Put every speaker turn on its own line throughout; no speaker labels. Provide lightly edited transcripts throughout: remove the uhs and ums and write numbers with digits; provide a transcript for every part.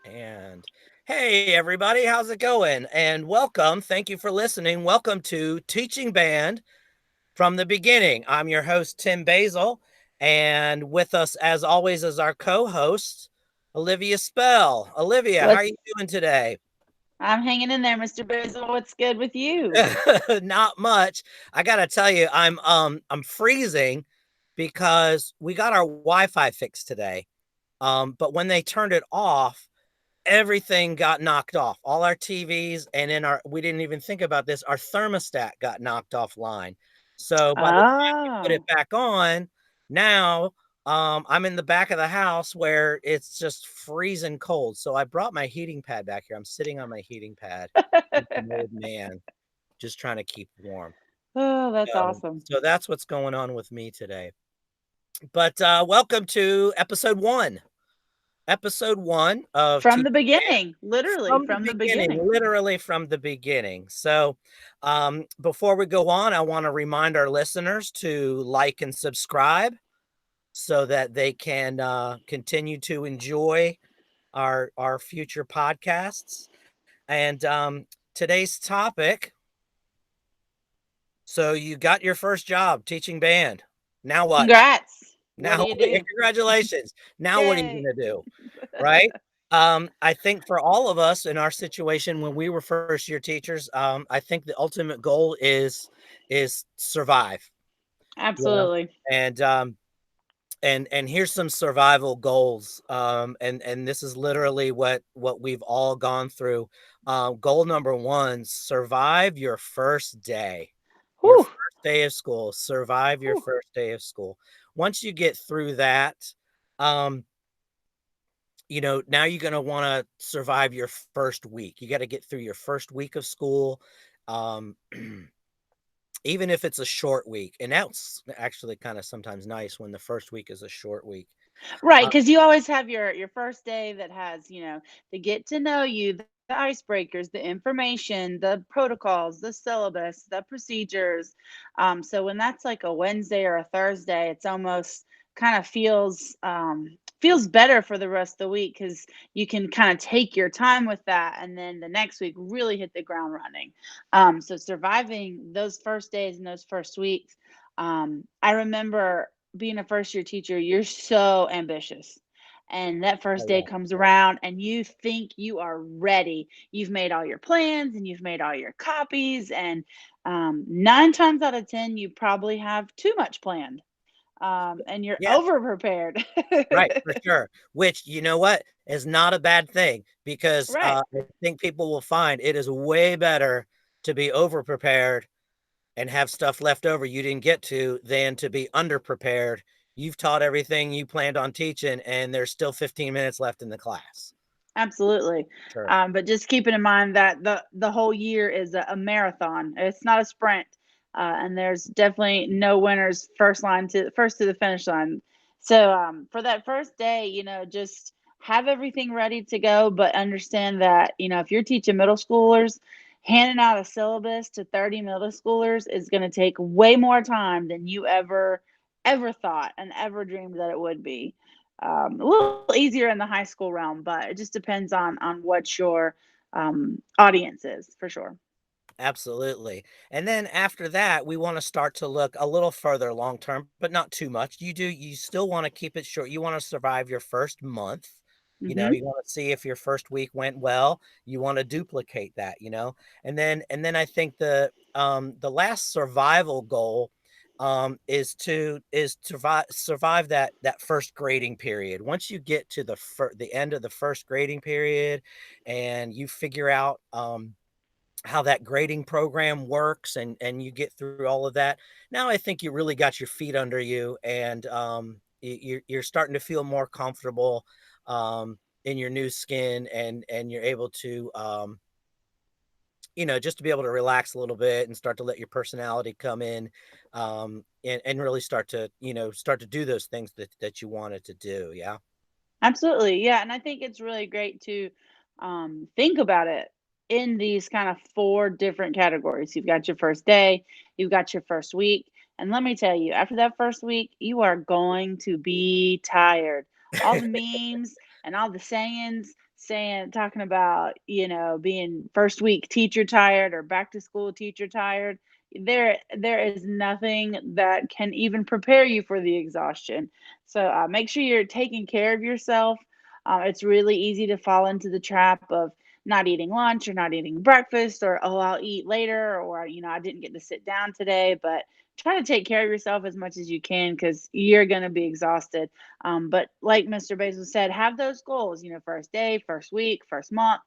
And hey, everybody, how's it going? And welcome. Thank you for listening. Welcome to Teaching Band from the Beginning. I'm your host, Tim Basil. And with us, as always, is our co host, Olivia Spell. Olivia, how are
What's
you doing today?
I'm hanging in there, Mr. Basil. What's good with you?
Not much. I gotta tell you, I'm freezing because we got our Wi-Fi fixed today. But when they turned it off, everything got knocked off. All our TVs and in our we didn't even think about this, our thermostat got knocked offline. So by the time we put it
Oh.
back on, now I'm in the back of the house where it's just freezing cold. So I brought my heating pad back here. I'm sitting on my heating pad like an old man, just trying to keep warm.
Oh, that's
So,
awesome.
so that's what's going on with me today. But welcome to episode one of
From
Teach
the beginning, literally
from the
from the
beginning,
beginning.
literally from the beginning. So, before we go on, I want to remind our listeners to like and subscribe so that they can continue to enjoy our future podcasts. And today's topic. So you got your first job teaching band. Now what?
Congrats. What do
Now,
you do?
congratulations. Now what are you
Yay.
gonna do? Right? I think for all of us in our situation when we were first year teachers, I think the ultimate goal is survive, you know?
Absolutely.
And and here's some survival goals. And this is literally what we've all gone through. Goal number one, survive your first day. Your
Whew.
first day of school. Survive your
Whew.
first day of school. Once you get through that, um, now you're going to want to survive your first week. You got to get through your first week of school. Um, even if it's a short week. And that's actually kind of sometimes nice when the first week is a short week.
Right,
Uh,
because you always have your first day that has, the get to know you, the icebreakers, the information, the protocols, the syllabus, the procedures. So when that's like a Wednesday or a Thursday, it's almost kind of feels better for the rest of the week because you can kind of take your time with that, and then the next week really hit the ground running. So surviving those first days and those first weeks. I remember being a first year teacher, you're so ambitious. And that first
oh
day
yeah,
comes around and you think you are ready. You've made all your plans and you've made all your copies. And 9 times out of 10, you probably have too much planned, and you're
yeah,
over prepared.
right, for sure. Which you know what is not a bad thing because
Right.
I think people will find it is way better to be over prepared and have stuff left over you didn't get to than to be underprepared. You've taught everything you planned on teaching, and there's still 15 minutes left in the class.
Absolutely.
Sure.
But just keeping in mind that the whole year is a marathon. It's not a sprint. And there's definitely no winners first to the finish line. So for that first day, just have everything ready to go, but understand that, if you're teaching middle schoolers, handing out a syllabus to 30 middle schoolers is going to take way more time than you ever thought and ever dreamed that it would be. A little easier in the high school realm, but it just depends on what your audience is for sure.
Absolutely. And then after that, we want to start to look a little further long term, but not too much. You still want to keep it short. You want to survive your first month.
Hmm.
You want to see if your first week went well. You want to duplicate that, and then I think the last survival goal is to survive that first grading period. Once you get to the end of the first grading period and you figure out how that grading program works and you get through all of that. Now I think you really got your feet under you and you're starting to feel more comfortable in your new skin and you're able to just to be able to relax a little bit and start to let your personality come in and really start to do those things that you wanted to do. Yeah.
Absolutely, yeah, and I think it's really great to think about it in these kind of four different categories. You've got your first day, you've got your first week, and let me tell you, after that first week, you are going to be tired. all the memes and all the sayings saying talking about, being first week teacher tired or back to school teacher tired. There is nothing that can even prepare you for the exhaustion. So make sure you're taking care of yourself. It's really easy to fall into the trap of not eating lunch or not eating breakfast, or oh, I'll eat later, or I didn't get to sit down today. But try to take care of yourself as much as you can, because you're going to be exhausted. But like Mr. Basil said, have those goals, first day, first week, first month,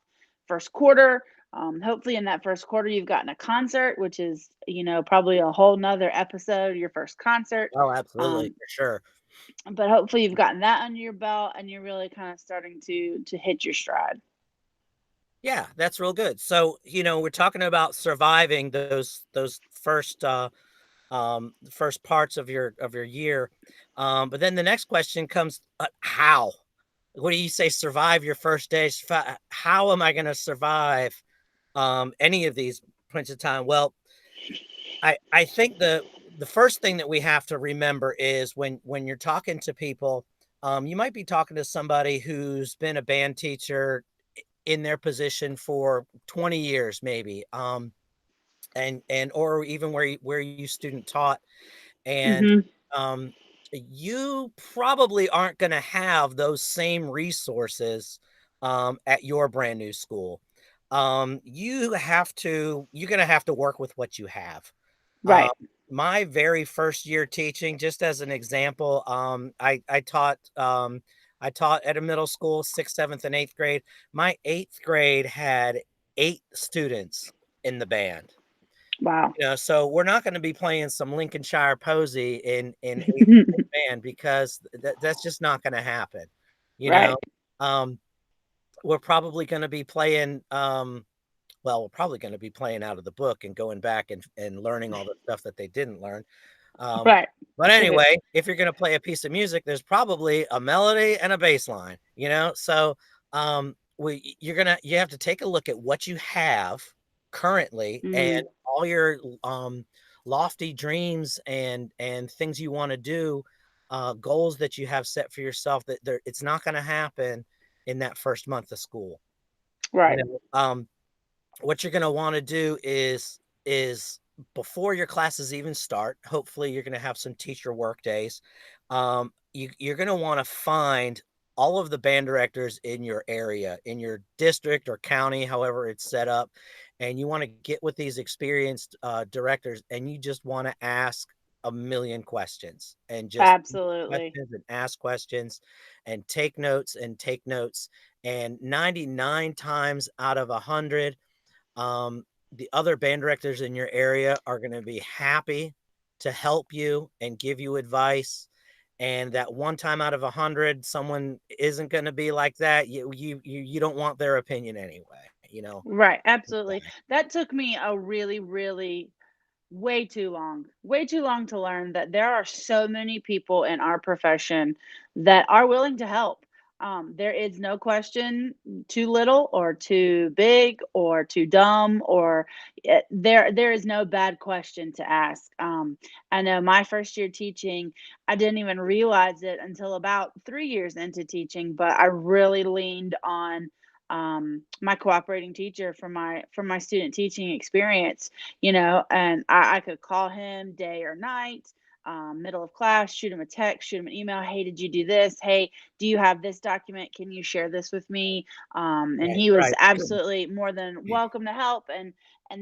first quarter. Hopefully in that first quarter, you've gotten a concert, which is, probably a whole nother episode, your first concert.
Oh, absolutely,
Um,
for sure.
but hopefully you've gotten that under your belt and you're really kind of starting to hit your stride.
Yeah, that's real good. So, we're talking about surviving those first parts of your year. But then the next question comes, how? What do you say? Survive your first day? How am I going to survive any of these points of time? Well, I think the first thing that we have to remember is when you're talking to people, you might be talking to somebody who's been a band teacher in their position for 20 years, maybe, and or even where you student taught, and
Hmm.
um, you probably aren't going to have those same resources at your brand new school. You're going to have to work with what you have. Um,
Right.
my very first year teaching, just as an example, I taught at a middle school, sixth, seventh, and eighth grade. My eighth grade had 8 students in the band.
Wow.
So we're not going to be playing some Lincolnshire Posy in eighth grade band, because that's just not going to happen. You know,
Right.
um, we're probably going to be playing. We're probably going to be playing out of the book and going back and learning all the stuff that they didn't learn. Um,
Right.
but anyway, if you're going to play a piece of music, there's probably a melody and a bass line, So you have to take a look at what you have currently, and
Mm,
all your lofty dreams and things you want to do, goals that you have set for yourself. It's not going to happen in that first month of school. You
right.
know, um, what you're going to want to do is before your classes even start, hopefully you're going to have some teacher work days. You're going to want to find all of the band directors in your area, in your district or county, however it's set up, and you want to get with these experienced directors, and you just want to ask a million questions, and just
Absolutely.
ask questions and take notes. And 99 times out of 100, um, the other band directors in your area are going to be happy to help you and give you advice. And that one time out of 100, someone isn't going to be like that. You don't want their opinion anyway.
Right. Absolutely. That took me a really, really way too long to learn that there are so many people in our profession that are willing to help. There is no question too little or too big or too dumb, or there is no bad question to ask. I know my first year teaching, I didn't even realize it until about 3 years into teaching, but I really leaned on my cooperating teacher for my student teaching experience, and I could call him day or night, middle of class, shoot him a text, shoot him an email. Hey, did you do this? Hey, do you have this document? Can you share this with me? And
Right,
he was
right.
absolutely more than welcome to help. And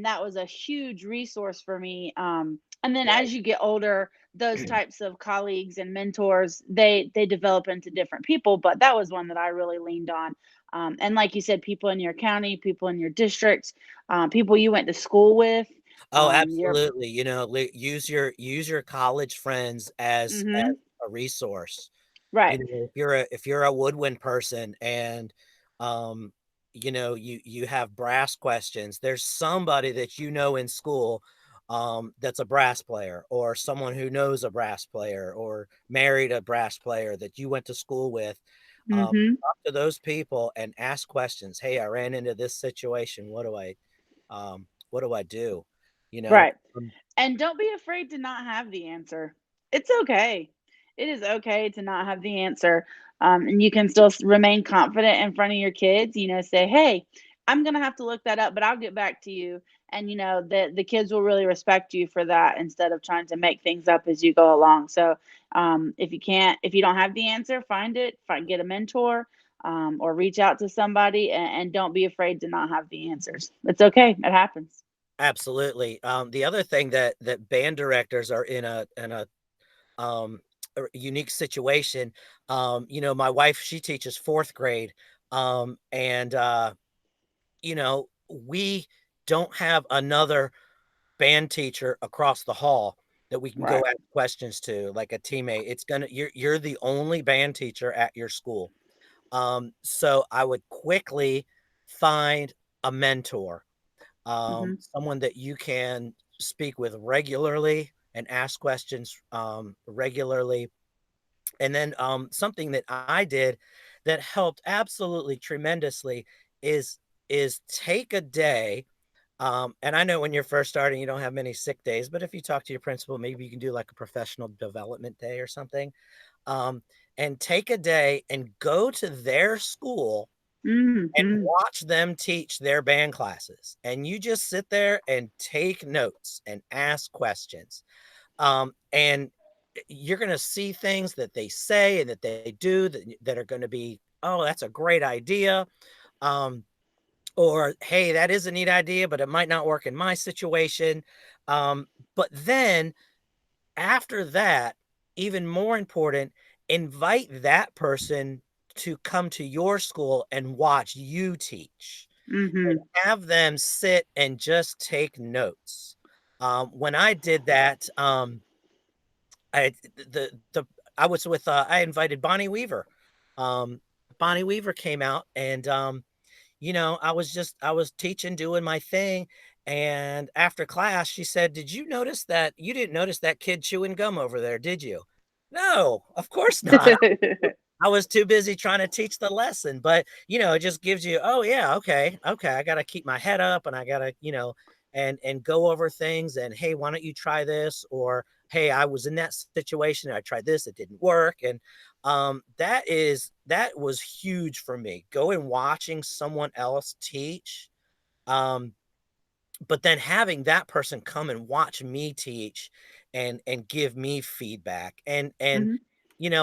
that was a huge resource for me. And then
Right.
as you get older, those types of colleagues and mentors, they develop into different people. But that was one that I really leaned on. And like you said, people in your county, people in your district, people you went to school with.
Oh,
You're
absolutely. Use your college friends as
Mhm.
a resource.
Right.
If you're a woodwind person, and um you have brass questions, there's somebody that in school, that's a brass player, or someone who knows a brass player, or married a brass player that you went to school with.
Mhm.
Talk to those people and ask questions. Hey, I ran into this situation. What do I do? you know
Right.
um,
And don't be afraid to not have the answer. It's okay. It is okay to not have the answer. And you can still remain confident in front of your kids. Say, "Hey, I'm gonna have to look that up, but I'll get back to you." And the kids will really respect you for that instead of trying to make things up as you go along. So if you don't have the answer, find it, get a mentor, or reach out to somebody, and don't be afraid to not have the answers. It's okay. It happens.
Absolutely. The other thing that band directors are um, a unique situation. My wife, she teaches 4th grade, and we don't have another band teacher across the hall that we can go
Right.
ask questions to, like a teammate. You're the only band teacher at your school. So I would quickly find a mentor,
Hmm.
someone that you can speak with regularly and ask questions regularly. And then something that I did that helped absolutely tremendously is take a day. And I know when you're first starting, you don't have many sick days, but if you talk to your principal, maybe you can do like a professional development day or something. Um, and take a day and go to their school and
Hmm.
watch them teach their band classes. And you just sit there and take notes and ask questions. And you're going to see things that they say and that they do that are going to be, oh, that's a great idea. Um, or, hey, that is a neat idea, but it might not work in my situation. But then after that, even more important, invite that person to come to your school and watch you teach, and
Hmm.
have them sit and just take notes. When I did that, I the I was with I invited Bonnie Weaver. Um, Bonnie Weaver came out, and I was teaching, doing my thing, and after class, she said, "Did you notice that you didn't notice that kid chewing gum over there, did you?" No, of course not. I was too busy trying to teach the lesson, but, it just gives you, "Oh, yeah, okay, okay, I gotta keep my head up, and I gotta," and go over things, and, "Hey, why don't you try this?" Or, "Hey, I was in that situation, and I tried this, it didn't work," and, that was huge for me, going watching someone else teach, um, but then having that person come and watch me teach and give me feedback, and
Hmm.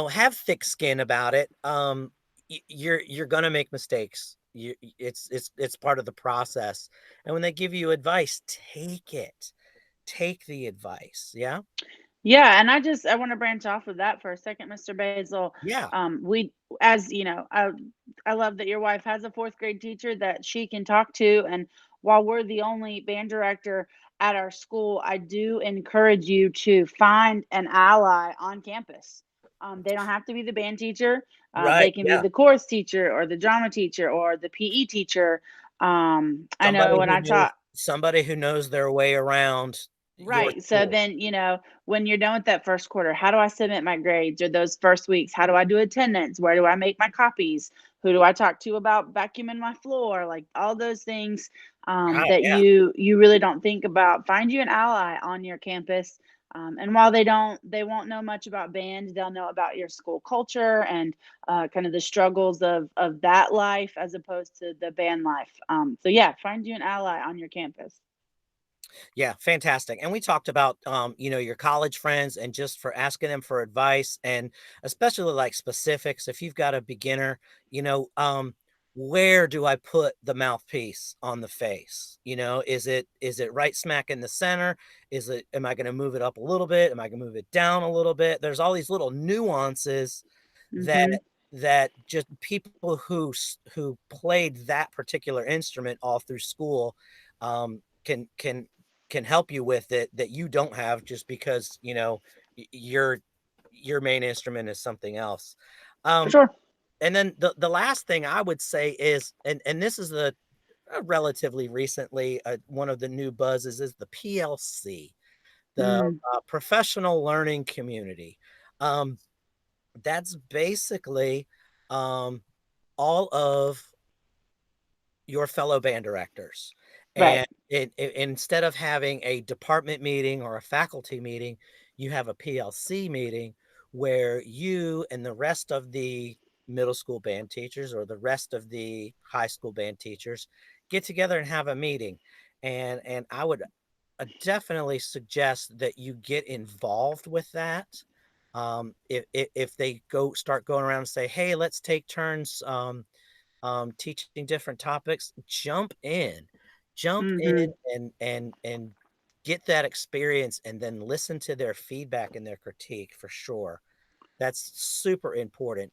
have thick skin about it. You're gonna make mistakes. It's part of the process, and when they give you advice, take it. Take the advice. Yeah,
Yeah, and I want to branch off of that for a second, Mr. Basil.
yeah,
We, as you know, I love that your wife has a fourth grade teacher that she can talk to, and while we're the only band director at our school, I do encourage you to find an ally on campus. They don't have to be the band teacher.
right.
They can be
Yeah,
the chorus teacher or the drama teacher or the PE teacher. I know when I taught.
somebody who knows their way around your
Right. So
school.
then, when you're done with that first quarter, how do I submit my grades? Or those first weeks, how do I do attendance? Where do I make my copies? Who do I talk to about vacuuming my floor? Like all those things,
God,
that
yeah.
you really don't think about. Find you an ally on your campus. And while they won't know much about band. They'll know about your school culture and kind of the struggles of that life as opposed to the band life. So yeah, find you an ally on your campus.
Yeah, fantastic. And we talked about, your college friends and just for asking them for advice and especially like specifics. If you've got a beginner, where do I put the mouthpiece on the face? Is it right smack in the center? Am I going to move it up a little bit? Am I going to move it down a little bit? There's all these little nuances that
Hmm.
just people who played that particular instrument all through school can help you with it that you don't have just because your main instrument is something else.
For
um
sure.
and then the last thing I would say is, and this is the relatively recently, one of the new buzzes is the PLC, the
Mm.
professional learning community. That's basically um all of your fellow band directors.
Right.
And instead of having a department meeting or a faculty meeting, you have a PLC meeting where you and the rest of the middle school band teachers or the rest of the high school band teachers get together and have a meeting. And I would definitely suggest that you get involved with that. If they start going around and say, "Hey, let's take turns teaching different topics," jump in
Mhm.
and get that experience, and then listen to their feedback and their critique for sure. That's super important.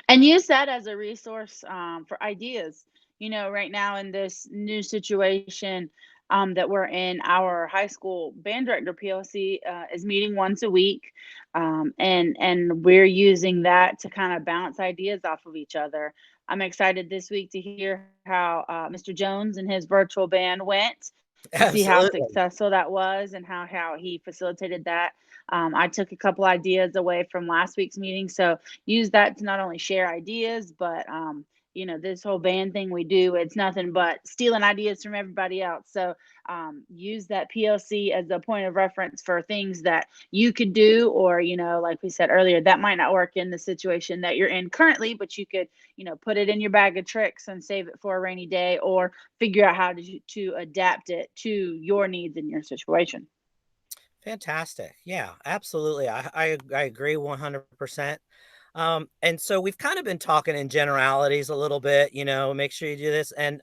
And use that as a resource for ideas. You know, right now in this new situation that we're in, our high school band director PLC is meeting once a week, and we're using that to kind of bounce ideas off of each other. I'm excited this week to hear how Mr. Jones and his virtual band went, to see how
Absolutely.
successful that was and how he facilitated that. I took a couple ideas away from last week's meeting, so use that to not only share ideas, but you know, this whole band thing we do, it's nothing but stealing ideas from everybody else. So use that PLC as a point of reference for things that you could do, or you know, like we said earlier, that might not work in the situation that you're in currently, but you could, you know, put it in your bag of tricks and save it for a rainy day, or figure out how to adapt it to your needs in your situation.
Fantastic. Yeah, absolutely. I agree 100%. And so we've kind of been talking in generalities a little bit, make sure you do this. And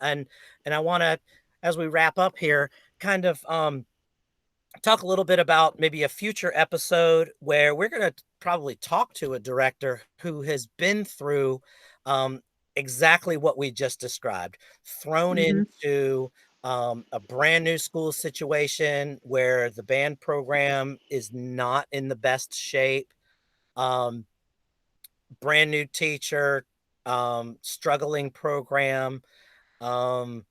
I want to, as we wrap up here, kind of talk a little bit about maybe a future episode where we're going to probably talk to a director who has been through um, exactly what we just described, thrown
Hmm.
into a brand new school situation where the band program is not in the best shape, um, brand new teacher, struggling program. Um,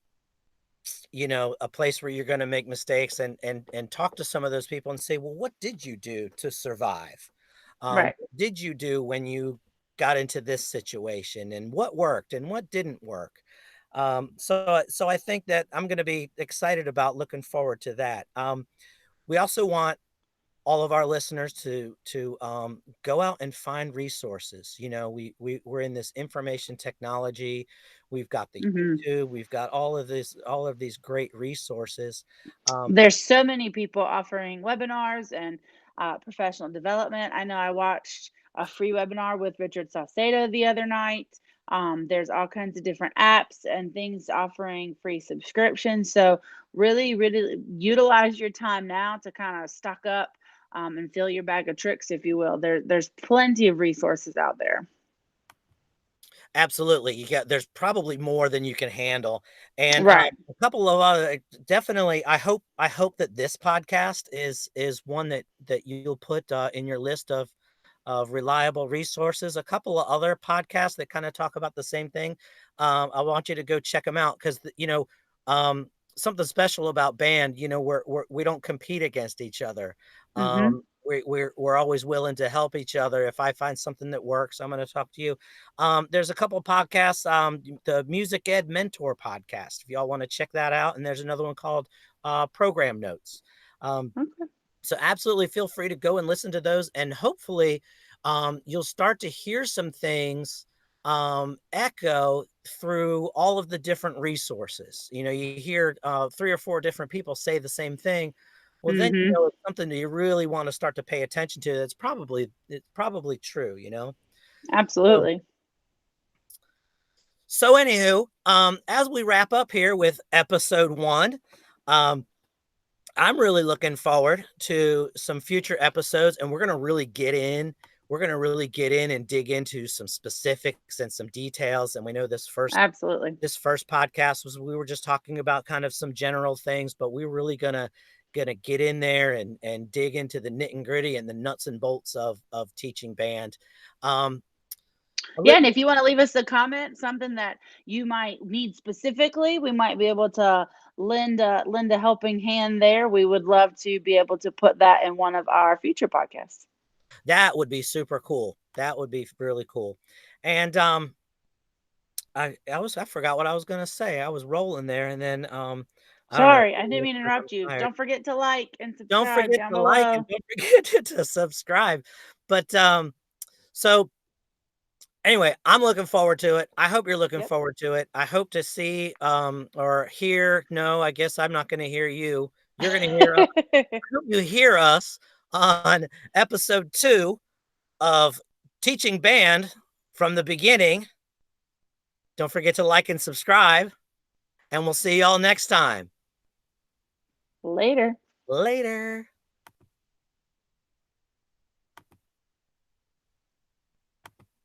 a place where you're going to make mistakes, and talk to some of those people and say, well, what did you do to survive?
Right.
What did you do when you got into this situation, and what worked and what didn't work? So I think that I'm going to be excited about looking forward to that. We also want all of our listeners to go out and find resources. We're in this information technology. We've got the
Hmm.
YouTube. We've got all of these great resources. Um,
There's so many people offering webinars and professional development. I know I watched a free webinar with Richard Saucedo the other night. There's all kinds of different apps and things offering free subscriptions. So really, really utilize your time now to kind of stock up and fill your bag of tricks, if you will. There's plenty of resources out there.
Absolutely. There's probably more than you can handle. And
Right.
a couple of other, definitely, I hope that this podcast is one that you'll put in your list of reliable resources. A couple of other podcasts that kind of talk about the same thing. I want you to go check them out because something special about band. We don't compete against each other.
Hmm.
We're always willing to help each other. If I find something that works, I'm going to talk to you. There's a couple of podcasts, the Music Ed Mentor podcast, if y'all want to check that out. And there's another one called Program Notes. Um,
Okay.
so absolutely feel free to go and listen to those. And hopefully you'll start to hear some things echo through all of the different resources. You hear 3 or 4 different people say the same thing. Well, then
Hmm.
it's something that you really want to start to pay attention to. It's probably true. So
Absolutely.
So anywho, as we wrap up here with episode 1, um, I'm really looking forward to some future episodes, and we're gonna really get in and dig into some specifics and some details. And we know
Absolutely.
this first podcast we were just talking about kind of some general things, but we're really gonna get in there and dig into the nit and gritty and the nuts and bolts of teaching band. Um,
Yeah, and
Olivia,
if you want to leave us a comment, something that you might need specifically, we might be able to lend a helping hand there. We would love to be able to put that in one of our future podcasts.
that would be super cool. That would be really cool. And I forgot what I was gonna say. I was rolling there, and then I don't know.
Sorry, I didn't mean to
I'm
interrupt you.
tired.
Don't forget to like and
Don't
subscribe
forget
down
to like and
below.
don't forget to subscribe. But so Anyway, I'm looking forward to it. I hope you're looking
Yep.
forward to it. I hope to see or hear. No, I guess I'm not going to hear you. You're going to hear us. I hope you hear us on episode 2 of Teaching Band from the beginning. Don't forget to like and subscribe, and we'll see y'all next time.
Later.
Later.